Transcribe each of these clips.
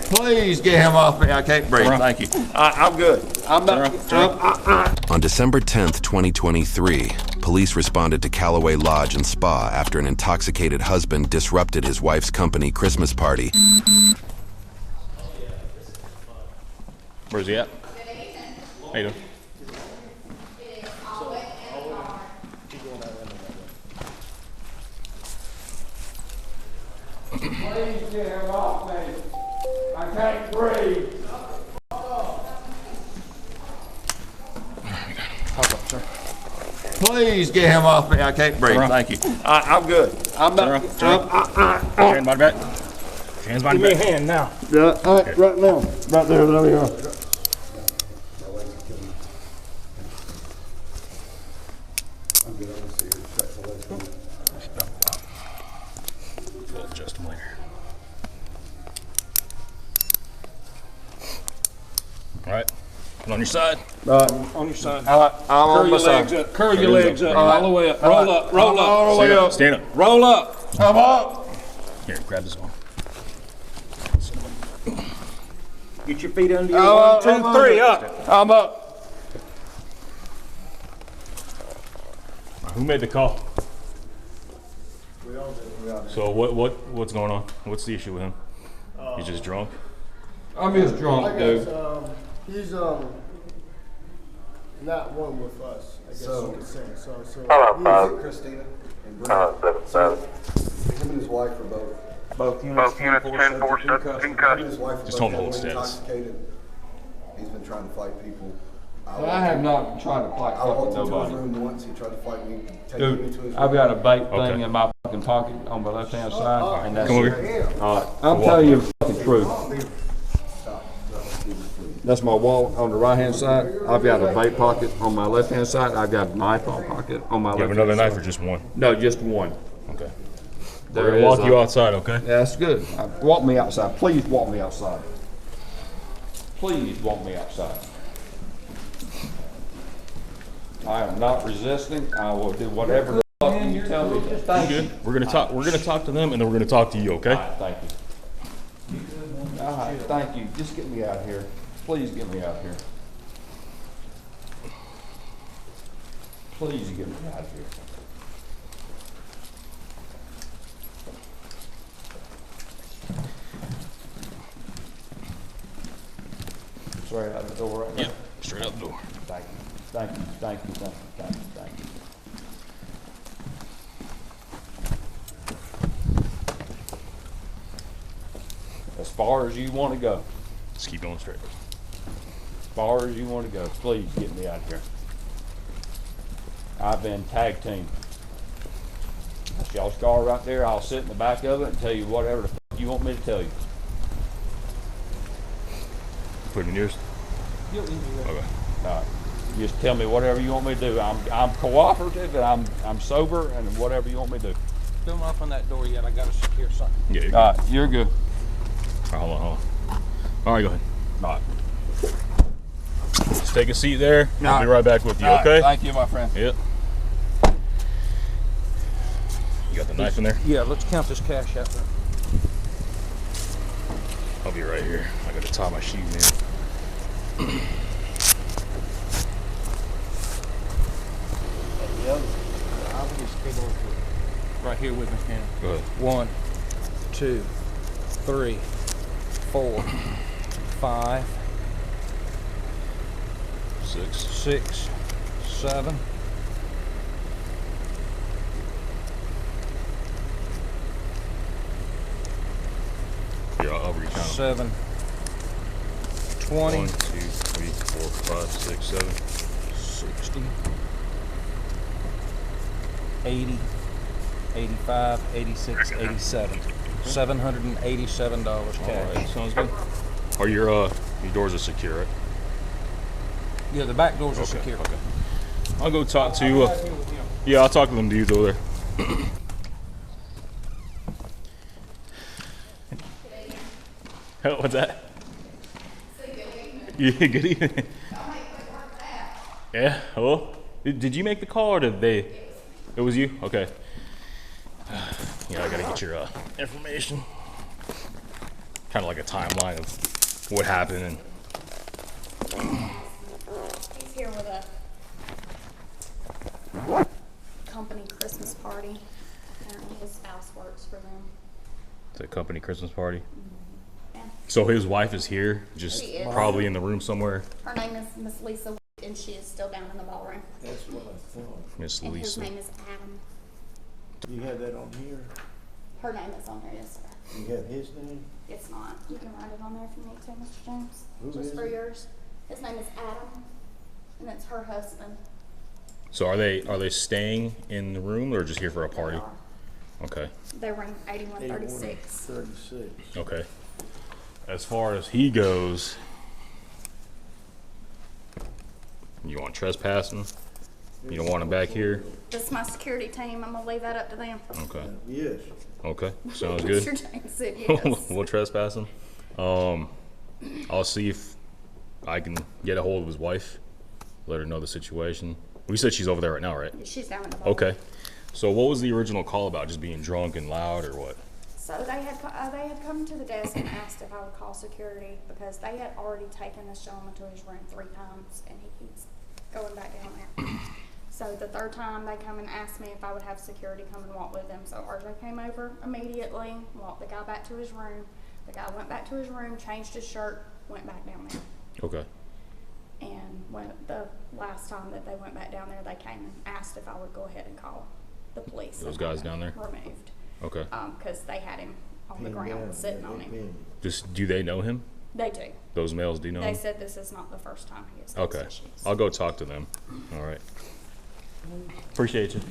Please get him off me. I can't breathe. Thank you. I'm good. I'm not. On December 10th, 2023, police responded to Callaway Lodge and Spa after an intoxicated husband disrupted his wife's company Christmas party. Where's he at? How you doing? Please get him off me. I can't breathe. Please get him off me. I can't breathe. Thank you. I'm good. I'm not. Hands behind back. Hands behind Give me back. a hand now. Yeah, right now. Right there. There we go. We'll adjust them later. All right. Put on your side. On your side. I'm on my side. Curl your legs up. All the way up. Roll up. Roll up. All the way up. Stand up. Roll up. I'm up. Here, grab this one. Get your feet under you. 1, 2, 3. Up. I'm up. Who made the call? So what's going on? What's the issue with him? He's just drunk? I'm just drunk, dude. He's not one with us, I guess you could say. So Hello, he's Christina and Brent. 7-7. Him and his wife are both both units 10-4 in custody. His wife Just is hold the both whole heavily status. intoxicated. He's been trying to fight people. I have not tried to fight I walked fucking into his nobody. room once. He tried to fight me, take me into Dude, his I've room. got a vape Okay. thing in my fucking pocket on my left-hand side, and that's Come over it. here. I'm telling you the fucking truth. Stop. That's my wallet on the right-hand side. I've got a vape pocket on my left-hand side. I've got a knife on pocket on my You have left-hand another knife side. or just one? No, just one. Okay. There We're is gonna walk you a- outside, okay? That's good. Walk me outside. Please walk me outside. Please walk me outside. I am not resisting. I will do whatever the fuck you tell me. Just thank you. Good. We're gonna talk to them and then we're gonna talk to you, okay? All right, thank you. All right, thank you. Just get me out here. Please get me out here. Please get me out here. Straight out the door right now. Yep. Straight out the door. Thank you. Thank you. Thank you. Thank you. Thank you. Thank you. As far as you want to go. Just keep going straight. As far as you want to go. Please get me out of here. I've been tag teamed. That's y'all's car right there. I'll sit in the back of it and tell you whatever the fuck you want me to tell you. Put it in yours? Okay. All right. Just tell me whatever you want me to do. I'm cooperative and I'm sober and whatever you want me to do. Don't open that door yet. I got to secure something. Yeah, you're good. All right, you're good. All right, hold on. All right, go ahead. All right. Just take a seat there. I'll All be right. right back with you, All right, okay? thank you, my friend. Yep. You got the knife in there? Yeah, let's count this cash out there. I'll be right here. I gotta tie my shoe, man. Right here with me, Hannah. Go ahead. 1, 2, 3, 4, 5, 6. 6, 7. Here, I'll recount them. 7, 20, 1, 2, 3, 4, 5, 6, 7. 60, 80, 85, 86, 87. $787 All cash. right, sounds good. Are your doors are secure, right? Yeah, the back doors are Okay, secure. okay. I'll go talk to. Yeah, I'll talk to them dudes over there. What's that? Yeah, good evening. Yeah. Hello. Did you make the call or did they? It was you. Okay. Yeah, I gotta get your information. kind of like a timeline of what happened. And He's here with a company Christmas party. Apparently his spouse works for them. the company Christmas party. Yeah. So his wife is here, just She is. probably in the room somewhere. Her name is Miss Lisa, and she is still down in the ballroom. That's what I thought. Miss And his Lisa. name is Adam. You have that on here? Her name is on there, yes, sir. You have his name? It's not. You can write it on there if you need to, Mr. James. Who Just is for it? yours. His name is Adam, and it's her husband. So are they staying in the room or just here for a party? Okay. They were in 8136. 36. Okay. As far as he goes, you want trespassing? You don't want him back here? This is my security team. I'm gonna leave that up to them. Okay. Yes. Okay. Sounds good. Mr. James said yes. We'll trespass him. I'll see if I can get a hold of his wife. Let her know the situation. We said she's over there right now, right? She's down in the ballroom. Okay. So what was the original call about? Just being drunk and loud or what? So they had come to the desk and asked if I would call security because they had already taken this gentleman to his room 3 times and he keeps going back down there. So the 3rd time they come and asked me if I would have security come and walk with them. So RJ came over immediately, walked the guy back to his room. The guy went back to his room, changed his shirt, went back down there. Okay. And when the last time that they went back down there, they came and asked if I would go ahead and call the police. Those and guys have down there? him removed. Okay. Because they had him on the ground, sitting on him. Just, do they know him? They do. Those males do know They him? said this is not the first time he has Okay. these issues. I'll go talk to them. All right. Appreciate you.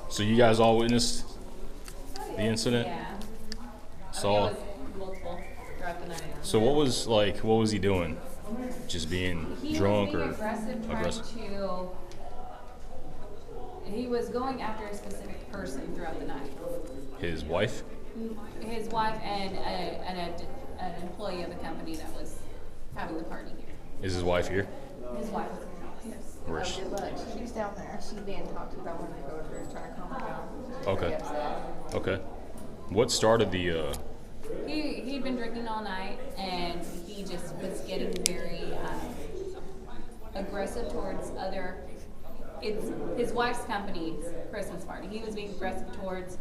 So you guys all witnessed the incident? Yeah. Saw. It was multiple throughout the night. So what was he doing? Just being He drunk was being or aggressive, he was going after a specific person throughout the night. his wife? His wife and an employee of the company that was having the party here. Is his wife here? His wife was in the house. Where is she? Look, she's down there. She's being talked to. I wanted to go over and try to calm her down. She's Okay. pretty upset. Okay. What started the He'd been drinking all night, and he just was getting very aggressive towards other. It's his wife's company's Christmas party. He was being aggressive towards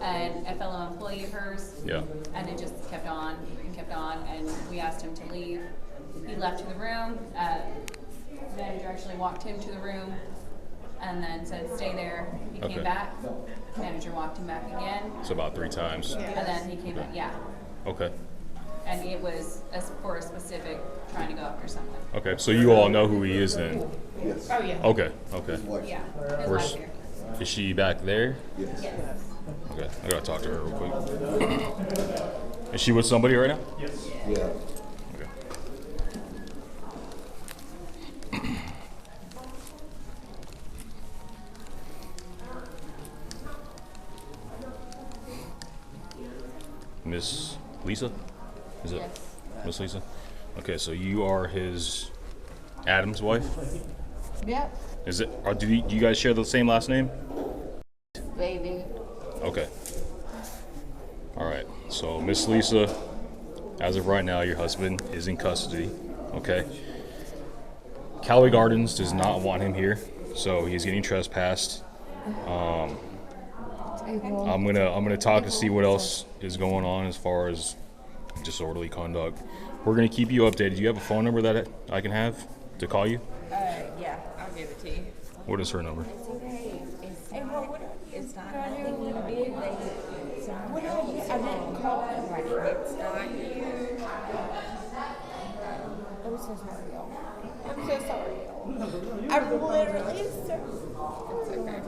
a fellow employee of hers. Yeah. And it just kept on and kept on, and we asked him to leave. He left to the room. The manager actually walked him to the room and then said, stay there. He Okay. came back. Manager walked him back again. So about 3 times. And then he came back, yeah. Okay. And it was for a specific, trying to go after someone. Okay. So you all know who he is then? Yes. Oh, yeah. Okay. Okay. Yeah. His Where's- wife here. Is she back there? Yes. Yes. Okay. I gotta talk to her real quick. Is she with somebody right now? Yeah. Okay. Miss Lisa? Is it? Yes. Miss Lisa? Okay, so you are his Adam's wife? Yep. Is it? Or do you guys share the same last name? They do. Okay. All right. So Miss Lisa, as of right now, your husband is in custody. Okay. Callaway Gardens does not want him here, so he's getting trespassed. I'm gonna talk to see what else is going on as far as disorderly conduct. We're gonna keep you updated. Do you have a phone number that I can have to call you? Yeah, I'll give it to you. What is her number? It's not nothing you did. What are you? I didn't call anybody. It's not you. I'm so sorry, y'all. I'm so sorry, y'all. I'm literally so. It's okay.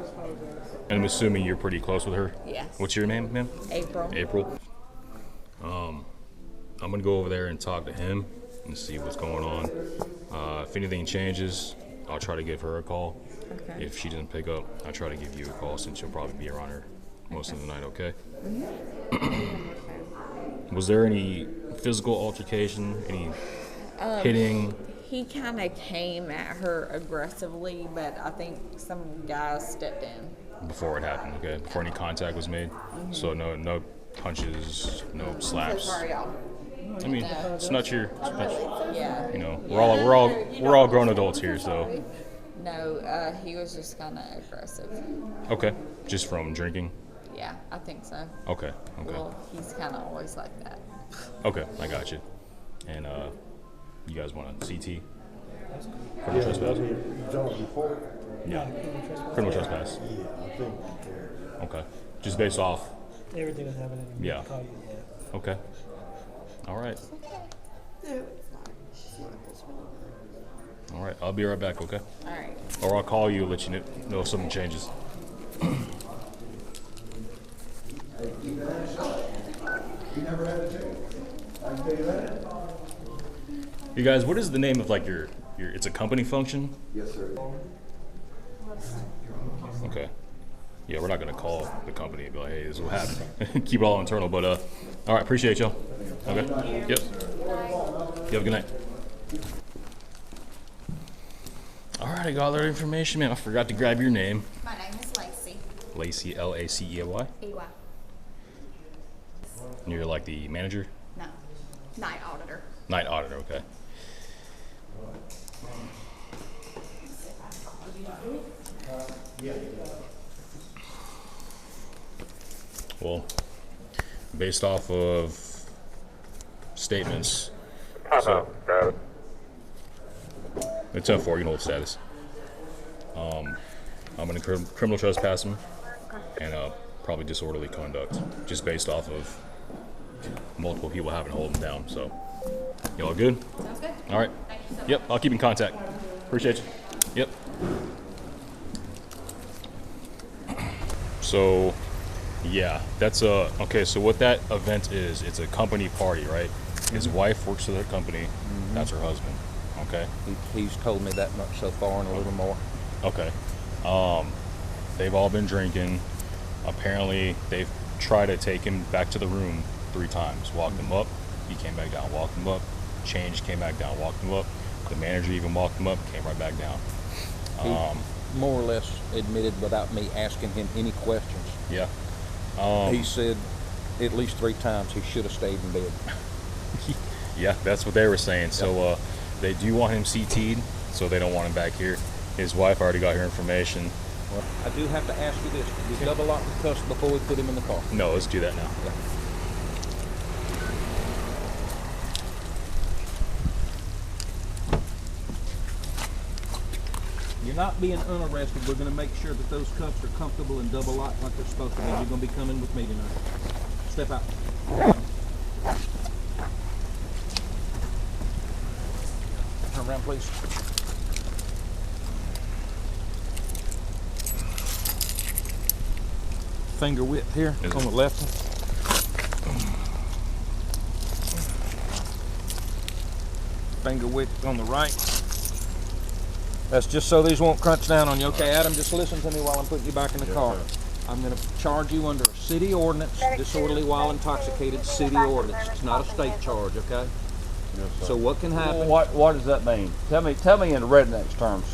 And I'm assuming you're pretty close with her. Yes. What's your name, ma'am? April. April. I'm gonna go over there and talk to him and see what's going on. If anything changes, I'll try to give her a call. Okay. If she doesn't pick up, I'll try to give you a call since you'll probably be around her most of the night, okay? Was there any physical altercation, any hitting? He kind of came at her aggressively, but I think some guys stepped in. Before it happened, okay? Before any contact was made. So no punches, no slaps. Sorry, y'all. I mean, it's not your, Yeah. you know, we're all grown adults here, so. No, he was just kind of aggressive. Okay, just from drinking. Yeah, I think so. Okay. Well, he's kind of always like that. Okay, I got you. And you guys want a CT? Criminal trespass? Yeah. Criminal trespass. Yeah, I think there. Okay. Just based off. Everything was happening. Yeah. Call you, yeah. Okay. All right. All right. I'll be right back. Okay. All right. Or I'll call you and let you know if something changes. You guys, what is the name of like your it's a company function? Yes, sir. Okay. Yeah, we're not gonna call the company and be like, hey, this is what happened. Keep it all internal, but all right, appreciate y'all. Okay. Yep. You have a good night. All right, I got all that information, man. I forgot to grab your name. My name is Lacey. Lacey, L-A-C-E-Y. EY. And you're like the manager? No. Night auditor. Night auditor, okay. Well, based off of statements, so Got it. it's 10-4, you can hold status. I'm gonna criminal trespass him and probably disorderly conduct, just based off of multiple people having to hold him down. So, you all good? Sounds good. All right. Thank you so much. Yep, I'll keep in contact. Appreciate you. Yep. So, yeah, that's okay. So what that event is, it's a company party, right? His wife works for the company. That's her husband. Okay. He's told me that much so far and a little more. Okay. They've all been drinking. Apparently, they've tried to take him back to the room 3 times. Walked him up. He came back down. Walked him up. Changed. Came back down. Walked him up. The manager even walked him up. Came right back down. He more or less admitted without me asking him any questions. Yeah. He said at least 3 times he should have stayed in bed. Yeah, that's what they were saying. So they do want him CT'd, so they don't want him back here. His wife already got her information. Well, I do have to ask you this. Did you double lock the cuffs before we put him in the car? No, let's do that now. Yeah. You're not being unarrested. We're going to make sure that those cuffs are comfortable and double locked like they're supposed to be. You're going to be coming with me tonight. Step out. Turn around, please. Finger width here on the left. Finger width on the right. That's just so these won't crunch down on you. Okay, Adam, just listen to me while I'm putting you back in the car. I'm going to charge you under a city ordinance, disorderly while intoxicated city ordinance. It's not a state charge, okay? So what can happen? What does that mean? Tell me in the rednecks terms.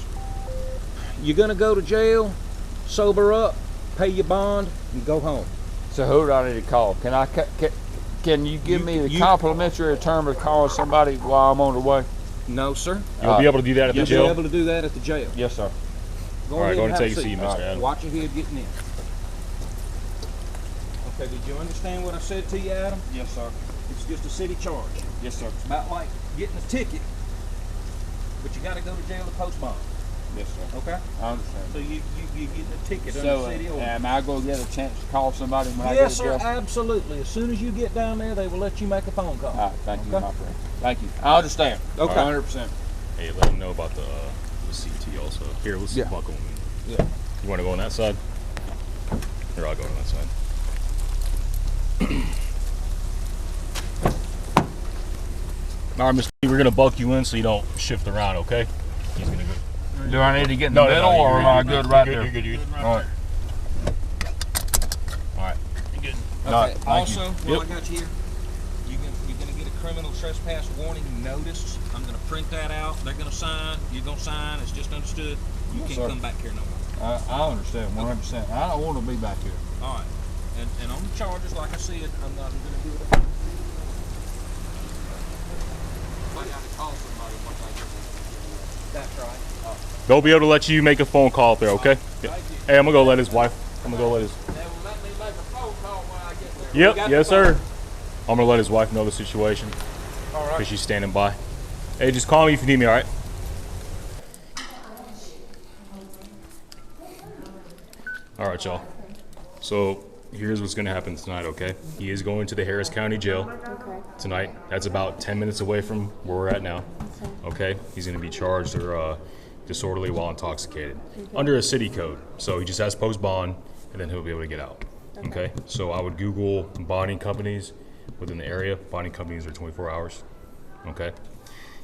You're going to go to jail, sober up, pay your bond, and go home. So who do I need to call? Can you give me the complimentary term of calling somebody while I'm on the way? No, sir. You'll be able to do that at the You'll jail? be able to do that at the jail. Yes, sir. Go All right, ahead go and and have take a a seat, seat. Mr. Adam. Watch your head getting in. Okay, did you understand what I said to you, Adam? Yes, sir. It's just a city charge. Yes, sir. It's about like getting a ticket, but you got to go to jail to post bond. Yes, sir. Okay? I understand. So you getting a ticket So, under city ordinance. am I going to get a chance to call somebody when I Yes, go to sir. jail? Absolutely. As soon as you get down there, they will let you make a phone call. All right, thank you, Okay. my friend. Thank you. I understand. Okay. 100%. Hey, let him know about the CT also. Here, let's buckle him. Yeah. You want to go on that side? Here, I'll go on that side. All right, Mr. Lee, we're going to buck you in so you don't shift around, okay? He's going to go. Do I need to get in the middle or am I good right there? You're good, you're good. All right. All right. You're good. Okay. Thank Also, you. while I got you here, you're gonna get a criminal trespass warning notice. I'm gonna print that out. They're gonna sign. You're gonna sign. It's just understood. You Yes, can't sir. come back here no more. I understand 100%. I don't want to be back here. All right. And on the charges, like I said, I'm gonna do it. If I gotta call somebody once I get there. That's right. They'll be able to let you make a phone call up there, okay? Yeah. Hey, I'm gonna go let his wife. I'm gonna go let his. They will let me make a phone call when I get there. You Yep, got yes, the phone? sir. I'm gonna let his wife know the situation. All right. Because she's standing by. Hey, just call me if you need me, all right? All right, y'all. So here's what's gonna happen tonight, okay? He is going to the Harris County Jail tonight. That's about 10 minutes away from where we're at now. Okay? He's gonna be charged for disorderly while intoxicated under a city code. So he just has to post bond, and then he'll be able to get out. Okay? So I would Google bonding companies within the area. Bonding companies are 24 hours. Okay?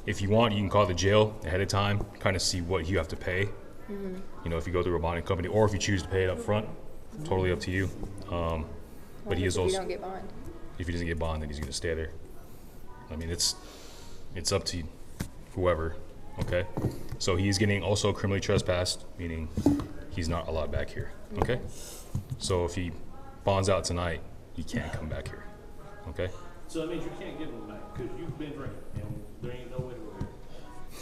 If you want, you can call the jail ahead of time, kind of see what you have to pay. You know, if you go through a bonding company, or if you choose to pay it up front, totally up to you. But he is also, If you don't get bond. if he doesn't get bond, then he's gonna stay there. I mean, it's up to whoever. Okay, so he's getting also criminally trespassed, meaning he's not allowed back here. Okay, so if he bonds out tonight, he can't come back here. Okay. So that means you can't give them back because you've been drinking and there ain't no way to go.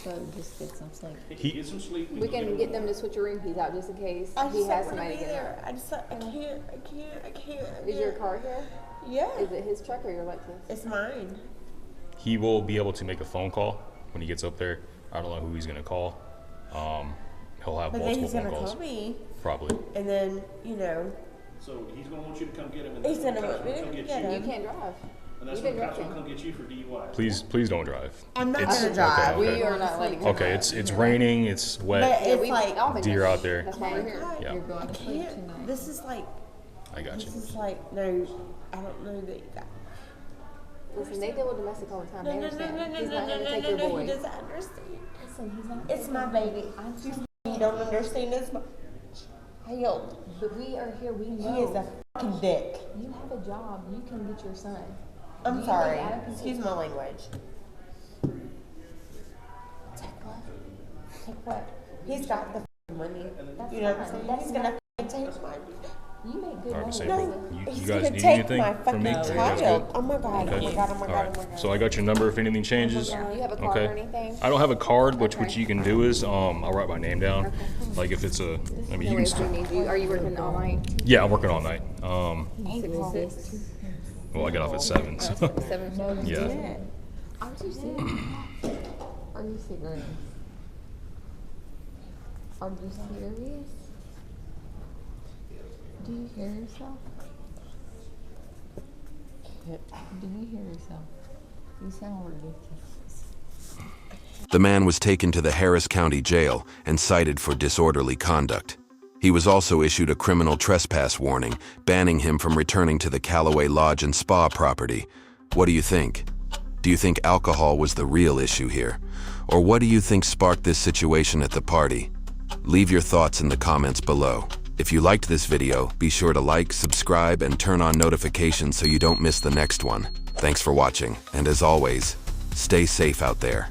So just get some sleep. Get some sleep. We can get them to switch your room keys out just in case he has somebody to get out. I can't. Is your car here? Yeah. Is it his truck or your Lexus? It's mine. He will be able to make a phone call when he gets up there. I don't know who he's gonna call. He'll have But then multiple he's phone gonna calls. call me, Probably. and then So he's gonna want you to come get him, and He's then gonna want me to come get get him. you. You can't drive. And that's You've when been the cops will drinking. come get you for DUI. Please don't drive. I'm not It's- gonna drive. Okay, We okay. are not letting him Okay, drive. it's raining, it's But wet. it's we like, all been Deer drinking. out there. That's why we're here. Yeah, You're going I to sleep can't. tonight. This is like, I got you. this is like, no, I don't know that you got. Listen, they deal with domestic all the time. No, They no, no, understand. no, no, He's no, not no, going to no, take no, your no, boy. he doesn't understand. Listen, he's not. It's my baby. You don't understand this. Hell, But we are here. We know. he is a fucking dick. You have a job. You can get your son. I'm You sorry. think Adam can Excuse take- my language. Take what? Take what? He's got the fucking money. That's You know what I'm fine. saying? That's He's gonna fucking take my. You make good Hard money. to say, No, but you he's guys gonna need take anything my from fucking me? Are you guys child. good? Oh my god! Okay. Oh my god! Oh my All god! right. Oh my god! So I got your number if anything changes. Do you have a card Okay. or anything? I don't have a card, but what Okay. you can do is I'll write my name down. Like if it's a, I mean, No you way can if we still. need you. Are you working all night? Yeah, I'm working all night. 6 Well, I get off at 7. So. 7. Yeah. Aren't you sick? Are you serious? Are you serious? Do you hear yourself? Do you hear yourself? You sound ridiculous. The man was taken to the Harris County Jail and cited for disorderly conduct. He was also issued a criminal trespass warning, banning him from returning to the Callaway Lodge and Spa property. What do you think? Do you think alcohol was the real issue here? Or what do you think sparked this situation at the party? Leave your thoughts in the comments below. If you liked this video, be sure to like, subscribe, and turn on notifications so you don't miss the next one. Thanks for watching, and as always, stay safe out there.